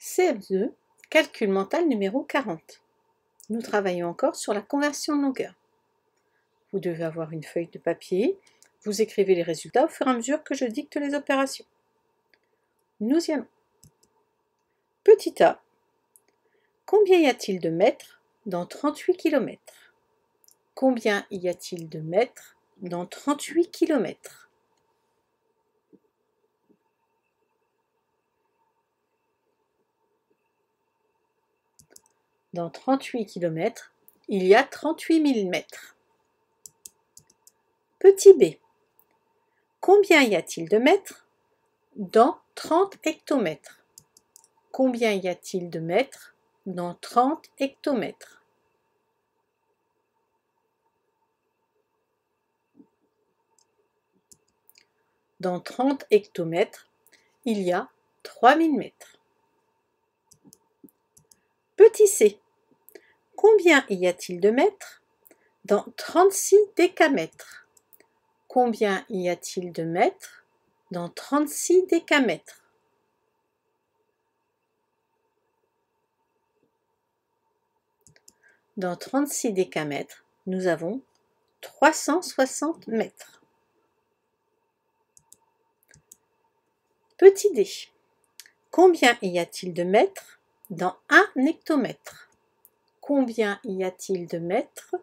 CF2, calcul mental numéro 40. Nous travaillons encore sur la conversion de longueur. Vous devez avoir une feuille de papier. Vous écrivez les résultats au fur et à mesure que je dicte les opérations. Nous y allons. Petit a. Combien y a-t-il de mètres dans 38 km? Combien y a-t-il de mètres dans 38 km? Dans 38 km, il y a 38 000 mètres. Petit b. Combien y a-t-il de mètres dans 30 hectomètres? Combien y a-t-il de mètres dans 30 hectomètres? Dans 30 hectomètres, il y a 3000 mètres. Petit c. Combien y a-t-il de mètres dans 36 décamètres? Combien y a-t-il de mètres dans 36 décamètres? Dans 36 décamètres, nous avons 360 mètres. Petit d. Combien y a-t-il de mètres dans 1 hectomètre? Combien y a-t-il de mètres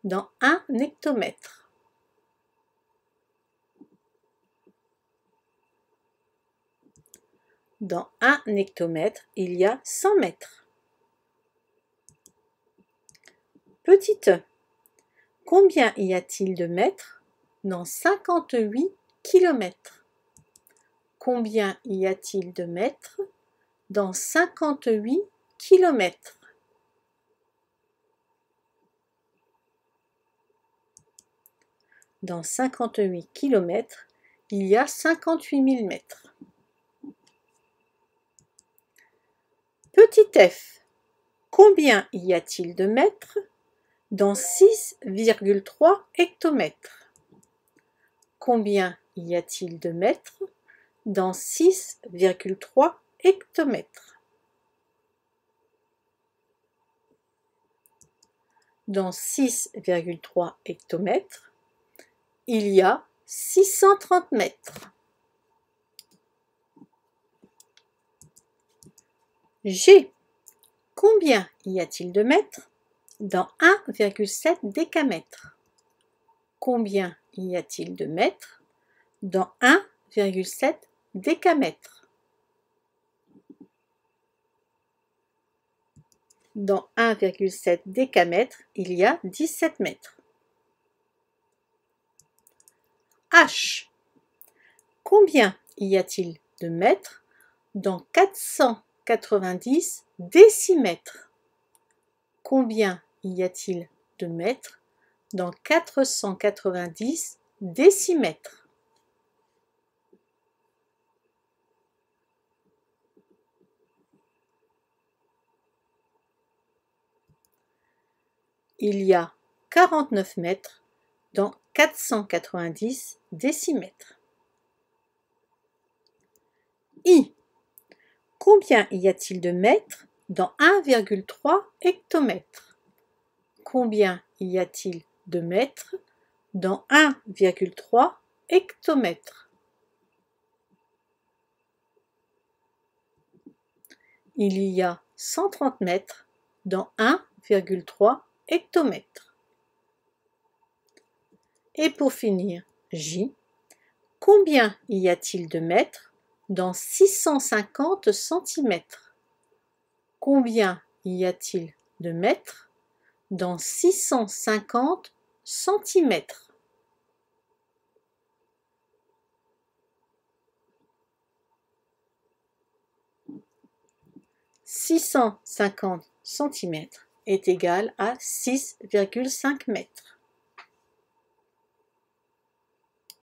dans 1 hectomètre? Dans 1 hectomètre, il y a 100 mètres. Petit e. Combien y a-t-il de mètres dans 58 km? Combien y a-t-il de mètres dans 58 km? Dans 58 km, il y a 58 000 mètres. Petit f. Combien y a-t-il de mètres dans 6,3 hectomètres? Combien y a-t-il de mètres dans 6,3 hectomètres? Dans 6,3 hectomètres, il y a 630 mètres. G. Combien y a-t-il de mètres dans 1,7 décamètre? Combien y a-t-il de mètres dans 1,7 décamètre? Dans 1,7 décamètre, il y a 17 mètres. H. Combien y a-t-il de mètres dans 490 décimètres? Combien y a-t-il de mètres dans 490 décimètres? Il y a 49 mètres dans 490 décimètres. I. Combien y a-t-il de mètres dans 1,3 hectomètre? Combien y a-t-il de mètres dans 1,3 hectomètre? Il y a 130 mètres dans 1,3 hectomètre. Et pour finir, J. Combien y a-t-il de mètres dans 650 cm? Combien y a-t-il de mètres dans 650 cm? « 650 cm est égal à 6,5 mètres.